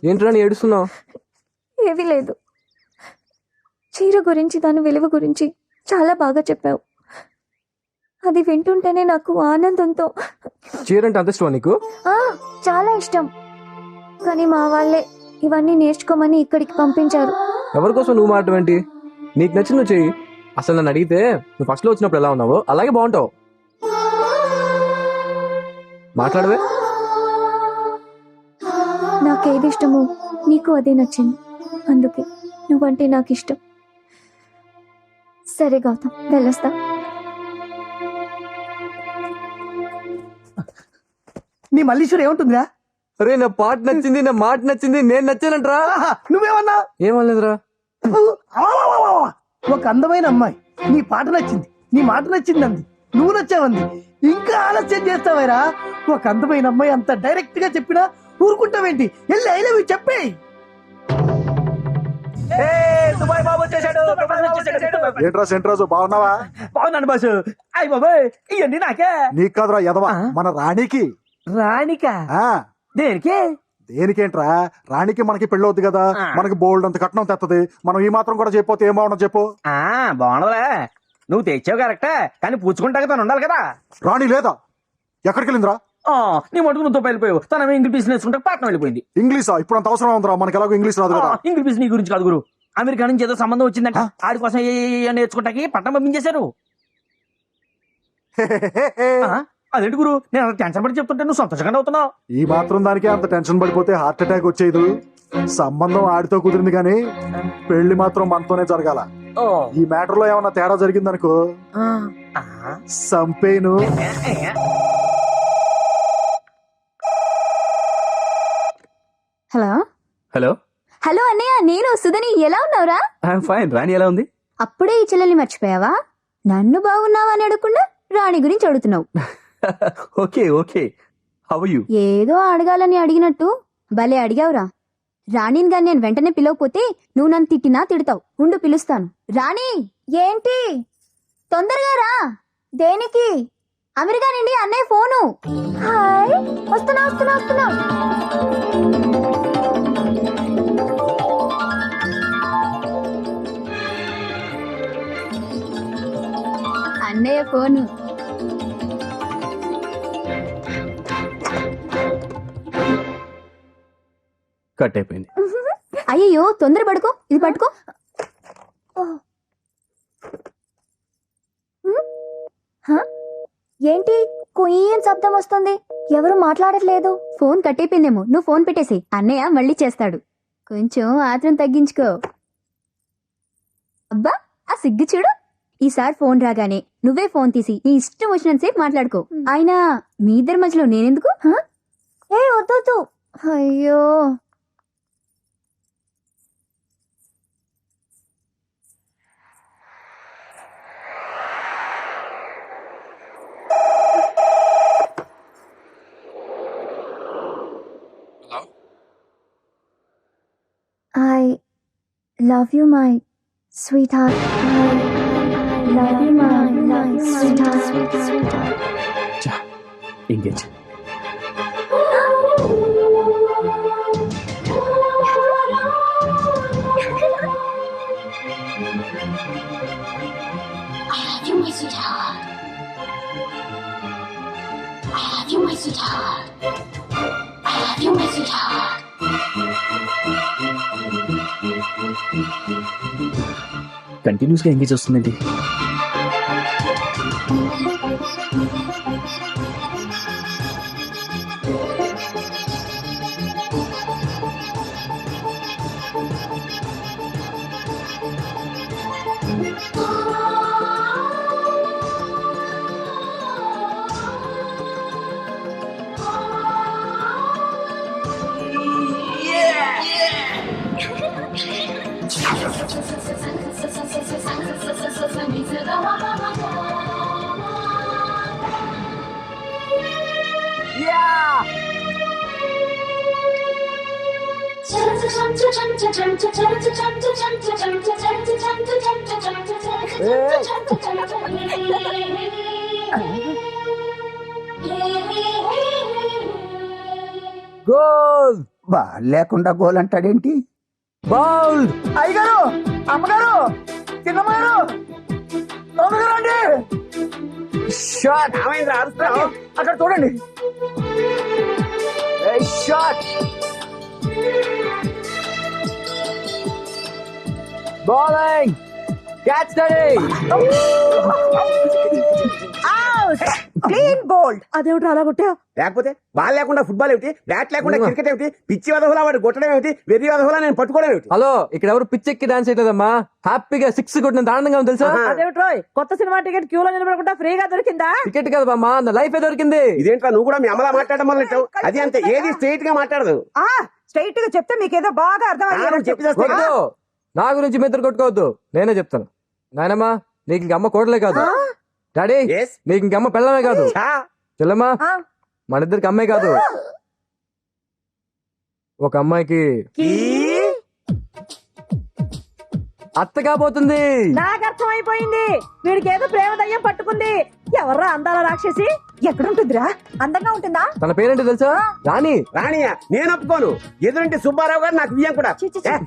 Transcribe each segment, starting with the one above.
ఏంట్రా నీ ఏడుస్తున్నావు? ఏమీ లేదు. చీర గురించి దాని విలువ గురించి చాలా బాగా చెప్పావు. అది వింటుంటేనే నాకు ఆనందంతో. చీర అంటే అంత ఇష్టమా నీకు? చాలా ఇష్టం. కానీ మా వాళ్ళే ఇవన్నీ నేర్చుకోమని ఇక్కడికి పంపించారు. ఎవరి కోసం నువ్వు మాట ఏంటి? నీకు నచ్చింది నువ్వు చెయ్యి. అసలు నన్ను అడిగితే నువ్వు ఫస్ట్ లో వచ్చినప్పుడు ఎలా ఉన్నావో అలాగే బాగుంటావు. మాట్లాడవే. నాకేది ఇష్టమో నీకు అదే నచ్చింది, అందుకే నువ్వంటే నాకు ఇష్టం. సరే గౌతమ్, వెళ్ళొస్తా. నీ మల్లీశ్వరి ఏముంటుందిరా? అరే నా పాట నచ్చింది, నా మాట నచ్చింది, నేను నచ్చానంట్రా. నువ్వేమన్నా? ఏమనలేదురా. ఒక అందమైన అమ్మాయి నీ పాట నచ్చింది, నీ మాట నచ్చింది అంది, నువ్వు నచ్చావంది. ఇంకా ఆలస్యం చేస్తావేరా? ఒక అందమైన అమ్మాయి అంత డైరెక్ట్ గా చెప్పినా ఊరుకుంటావేంటి? వెళ్ళి ఐ లవ్ యు చెప్పే. ఏంట్రా సెంట్రాజు, బాగున్నావా? బాగున్నాను బాసు. అయ్య బాబాయ్, ఇవన్నీ నాకే. నీకు కాదురా ఎదవా, మన రాణికి. రాణికా? దేనికి? దేనికేంట్రా, రాణికి మనకి పెళ్ళవుద్ది కదా, మనకి బోల్డ్ అంత కట్నం తెత్తది. మనం ఈ మాత్రం కూడా చెప్పితే ఏం బాగుండదు చెప్పు. బాగుండదులే, నువ్వు తెచ్చావు కరెక్టే, కానీ పూచుకుంటాక తను ఉండాలి కదా. రాణి లేదా? ఎక్కడికి వెళ్ళిందిరా? నీ మటుకు నువ్వు వెళ్ళిపోయావు, తన ఇంగ్లీష్ బిజినెస్ నేర్చుకుంటే పట్నం వెళ్ళిపోయింది. ఇంగ్లీషా? ఇప్పుడు అంత అవసరం ఉందిరా, మనకి ఎలాగో ఇంగ్లీష్ రాదు కదా. ఇంగ్లీష్ బిజినెస్ నీ గురించి కాదు గురు, అమెరికా నుంచి ఏదో సంబంధం వచ్చిందంట, ఆడి కోసం నేర్చుకుంటాకి పట్నం పంపించేశారు. అదేంటి గురు, నేను అలా టెన్షన్ పడి చెప్తుంటే నువ్వు సంతోషంగా అవుతున్నావు. ఈ మాత్రం దానికే అంత టెన్షన్ పడిపోతే హార్ట్ అటాక్ వచ్చేది. సంబంధం ఆడితో కుదిరింది కానీ పెళ్లి మాత్రం మనతోనే జరగాల. ఈ మ్యాటర్ లో ఏమన్నా తేడా జరిగిందనుకో సంపేను. హలో హలో హలో అన్నయ్య, నేను సుధని. ఎలా ఉన్నావురా? I'm fine. రాణి ఎలా ఉంది? అప్పుడే ఈ చెల్లెల్ని మర్చిపోయావా? నన్ను బాగున్నావా అని అడగకుండా రాణి గురించి అడుగుతున్నావు. Okay okay, how are you? ఏదో అడగాలని అడిగినట్టు భలే అడిగావురా. రాణిని గాని నేను వెంటనే పిలవకపోతే నువ్వు నన్ను తిట్టినా తిడతావు. ఉండు పిలుస్తాను. రాణి, ఏంటి? తొందరగా రా. దేనికి? అమెరికా నుండి అన్నయ్య ఫోను. హాయ్, వస్తున్నా వస్తున్నా వస్తున్నా. అన్నయ్య ఫోను. కట్ అయిపోయింది. అయ్యో తొందర పడుకో, ఇది పట్టుకో. ఏంటి కొయ్యని శబ్దం వస్తుంది? ఎవరు మాట్లాడట్లేదు. ఫోన్ కట్ అయిపోయిందేమో, నువ్వు ఫోన్ పెట్టేసి అన్నయ్య మళ్ళీ చేస్తాడు. కొంచెం ఆత్రం తగ్గించుకో. అబ్బా, ఆ సిగ్గు చూడు. ఈసారి ఫోన్ రాగానే నువ్వే ఫోన్ తీసి నీ ఇష్టం వచ్చినంతసేపు మాట్లాడుకో. అయినా మీ ఇద్దరి మధ్యలో నేనెందుకు? ఏ వద్దు. అయ్యో, I love you, my sweetheart. I love you, my sweetheart. Engage. I love you, my sweetheart. I love you, my sweetheart. I love you, my sweetheart. Continuous గా ఎంగేజ్ వస్తుందండి. గోల్ బాల్ లేకుండా గోల్ అంటాడేంటి? Bowled అయ్యగారు, అమ్మగారు, చిన్నమ్మగారు, తొందరగా రండి. Shot అక్కడ చూడండి. Shot bowling catch ready clean bowled. అదేమిటి అలా కొట్టావు? లేకపోతే బాల్ లేకుండా ఫుట్బాల్ ఏమిటి, బ్యాట్ లేకుండా క్రికెట్ ఏమిటి, పిచ్చి వదహులా వాడు కొట్టడం ఏమిటి, వెర్రి వదహులా నేను పట్టుకోవడం ఏమిటి? హలో ఇక్కడ ఎవరు పిచ్చెక్కి డాన్స్ చేయలేదమ్మా, హ్యాపీగా 6 కొట్టినంత ఆనందంగా ఉంది తెలుసా. అదేమిటి రోయ్, కొత్త సినిమా టికెట్ క్యూలో నిలబడకుండా ఫ్రీగా దొరికిందా? టికెట్ కదా బామ్మా, నా లైఫ్ ఏ దొరికింది. ఇదేంట్రా నువ్వు కూడా మీ అమ్మలా మాట్లాడడం మొదలెట్టావు? అది అంతే, ఏది స్ట్రైట్ గా మాట్లాడదు. స్ట్రైట్ గా చెప్తే మీకేదో బాగా అర్థం అయ్యేలా చెప్పి చేస్తే వద్దు, నా గురించి మీ ఇద్దరు కొట్టుకోవద్దు, నేనే చెప్తాను. నాయనమ్మా నీకు ఇంక అమ్మ కోడలే కాదు, డాడీ Yes. నీకు ఇంక అమ్మ పెళ్ళమే కాదు, ఛా, చెల్లమ్మా మన ఇద్దరికి అమ్మే కాదు, ఒక అమ్మాయికి అత్త కాబోతుంది. నాకు అర్థమైపోయింది, వీడికి ఏదో ప్రేమ దయ్యం పట్టుకుంది. ఎవర్రా అందాల రాక్షసి? ఎక్కడుంటుందిరా? అందంగా ఉంటుందా? తన పేరేంటో తెలుసా? రాణి. రాణియా? నేను ఒప్పుకోను. ఎదురంటే సుబ్బారావు గారు నాకు బియ్యం కూడా. ఏ,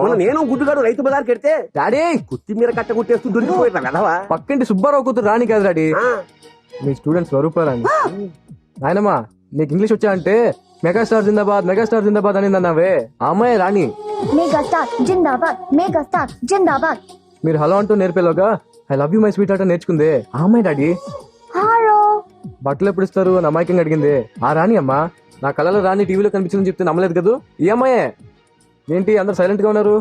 మొన్న నేను గుడ్డుగాడు రైతు బజార్కి వెళ్తే డాడీ కొత్తిమీర కట్ట కొట్టేస్తూ దొరికిపోయినా వెదవా. పక్కింటి సుబ్బారావు కూతురు రాణి కాదు డాడీ, మీ స్టూడెంట్ స్వరూపారాణి. నాయనమ్మా నీకు ఇంగ్లీష్ వచ్చా అంటే మెగాస్టార్ జిందాబాద్ మెగాస్టార్ జిందాబాద్ అని అన్నావే, ఆ అమ్మాయి రాణి. మెగాస్టార్ జిందాబాద్, మెగాస్టార్ జిందాబాద్. మీరు హలో అంటూ నేర్పేలోగా I love you my sweet అంటే నేర్చుకుందే ఆ అమ్మాయి డాడీ. హలో బట్టలు ఎప్పుడు ఇస్తారు అని అమాయకంగా అడిగింది ఆ రాణి అమ్మా. నా కళలో రాణి టీవీలో కనిపించిందని చెప్తే నమ్మలేదు కదూ. ఈ అమ్మాయే. ఏంటి అందరు సైలెంట్ గా ఉన్నారు,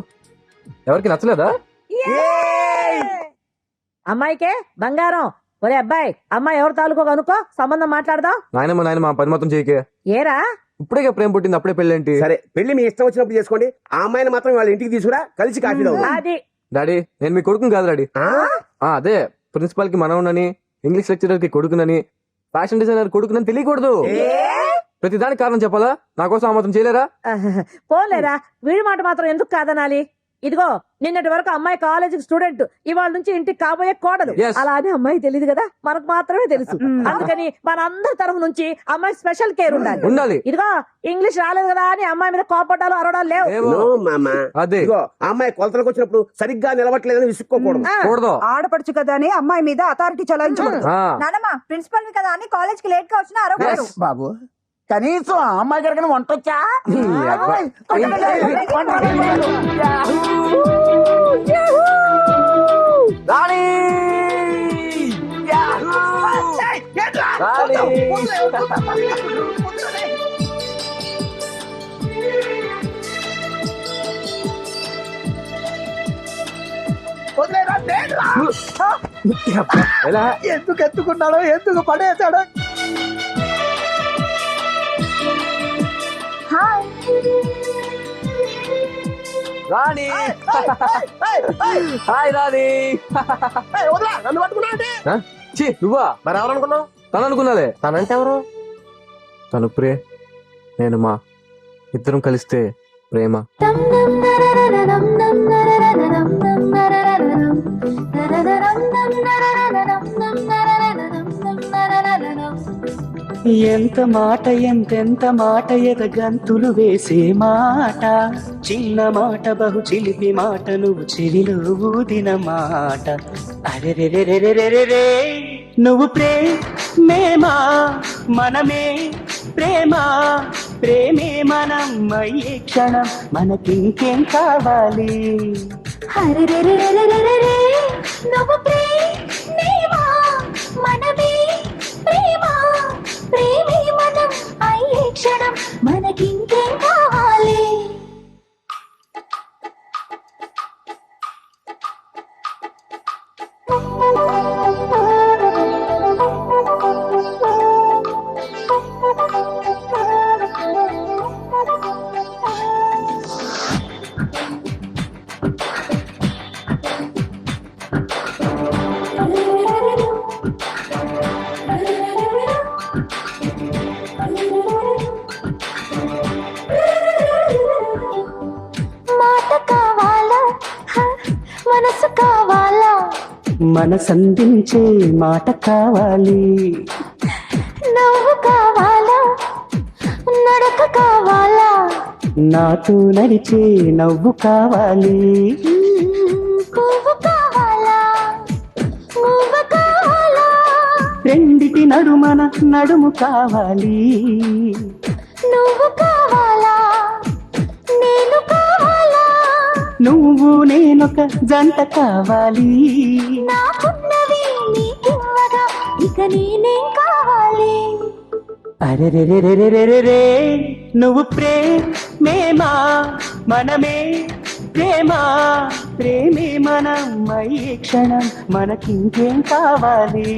ఎవరికి నచ్చలేదా? అమ్మాయికే బంగారం. ఒరే అబ్బాయి, అమ్మాయి ఎవరు తాలూకో కనుక్కో, సంబంధం మాట్లాడదాం. నాయనమ్మ పని మొత్తం చేయకే, ఏరా ఇప్పుడే ప్రేమ పుట్టింది అప్పుడే పెళ్ళేంటి. సరే పెళ్లి మీ ఇష్టం వచ్చినప్పుడు చేసుకోండి. ఆ అమ్మాయిని మాత్రం వాళ్ళ ఇంటికి తీసుకురా, కలిసి కాఫీ తాగుదాం. అది డాడీ నేను మీ కొడుకుని కాదు డాడీ. అదే ప్రిన్సిపాల్ కి మనవనని, ఇంగ్లీష్ లెక్చరర్ కి కొడుకునని, ఫ్యాషన్ డిజైనర్ కొడుకునని తెలియకూడదు. ప్రతి దానికి కారణం చెప్పాలా? నా కోసం ఆ మాత్రం చేయలేరా? పోలేరా, వీడి మాట మాత్రం ఎందుకు కాదనాలి? ఇదిగో నిన్నటి వరకు అమ్మాయి కాలేజీకి స్టూడెంట్, ఇవాళ నుంచి ఇంటికి కాబోయే కోడలు. Yes. అలా అని అమ్మాయి తెలియదు కదా, మనకు మాత్రమే తెలుసు. అందుకని మన అందరి తరఫు నుంచి అమ్మాయి స్పెషల్ కేర్ ఉండాలి. ఇదిగో ఇంగ్లీష్ రాలేదు కదా అని అమ్మాయి మీద కోపడ్డాలు అరవడాలు లేవు. ఏవో. నో మామా. అదే ఇదిగో ఆ అమ్మాయి కొలతలకు వచ్చినప్పుడు సరిగ్గా నిలబట్లేదని విసుక్కోకూడదు. కూడదు. ఆడపడుచు కదా అని అమ్మాయి మీద అథారిటీ చలాయించకూడదు. ఆ, నానమ్మ ప్రిన్సిపల్ కదా అని కాలేజ్ కి లేట్ గా వచ్చిన అరవకూడదు. బాబు కనీసం ఆ అమ్మాయి గారికి వంట వచ్చా? ఈ అబ్బాయి. రాణి! రాణి! ఎలా? ఎందుకు ఎత్తుకున్నాడో, ఎందుకు పడేసాడో. హాయ్ రాణి! హాయ్ రాణి! నన్ను పట్టుకున్నావంటే? ఆ? ఛీ, నువ్వా? మరి ఎవరనుకున్నావు? తను అనుకున్నాలే. తనంటే ఎవరు? తను ప్రే, నేను మా, ఇద్దరం కలిస్తే ప్రేమ. ఎంత మాట ఎంతెంత మాట ఎదగంతులు వేసే మాట, చిన్న మాట బహు చిలిపి మాట, నువ్వు చెవిలో ఊదిన మాట. అరెరెరెరెరెరెరే నువ్వు ప్రేమేమా మనమే ప్రేమ, ప్రేమే మనం అయ్యే క్షణం, మనకింకేం కావాలి? హరిరెరెరెరెరెరెరే, నువ్వు ప్రేమేమా మనమే ప్రేమ, ప్రేమే మనం అయ్యే క్షణం, మనకింకేం కావాలి? మాట కావాలా, మనసు కావాలా? మనసందించే మాట కావాలి. నువ్వు కావాలా, నడక కావాలా నాతో నడిచే నవ్వు కావాలి పువ్వు కావాలా మువ్వ కావాలా రెండిటి నడుమన నడుము కావాలి నువ్వు కావాలా నేను కావాలా నువ్వు నేనొక జంట కావాలి నాకున్నవి నీకివ్వగా ఇక నేనేం కావాలి అరెరెరెరెరెరెరే నువ్వు ప్రేమేమా మనమే ప్రేమ ప్రేమే మనం అయ్యే క్షణం మనకింకేం కావాలి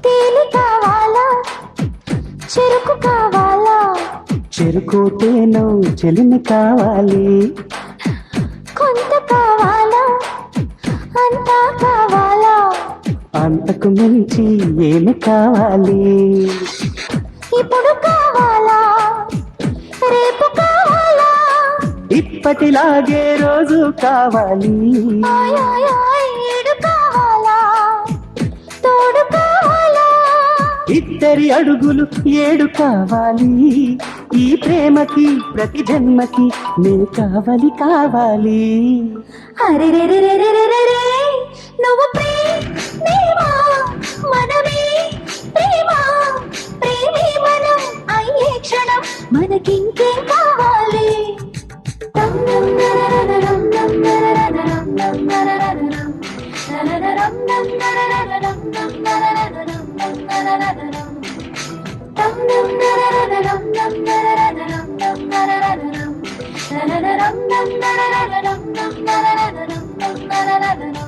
తేలి కావాలా చెరుకు కావాలా చెరుకోటేనో చెలిమి కావాలి కొంత కావాలా అంతా కావాలా అంతకు మించి ఏమి కావాలి ఇప్పుడు కావాలా రేపు కావాలా ఇప్పటిలాగే రోజు కావాలి ఆయ్ ఆయ్ ఆయ్ ఏడు కావాలా తోడు కావాలా ఇద్దరి అడుగులు 7 కావాలి ఈ ప్రేమకి ప్రతి జన్మకి నేను కావాలి అరెరెరెరెరెరెరె నువ్వు ప్రేమేమా మనమే ప్రేమ ప్రేమే మనం అయ్యే క్షణం మనకింకేం కావాలి రం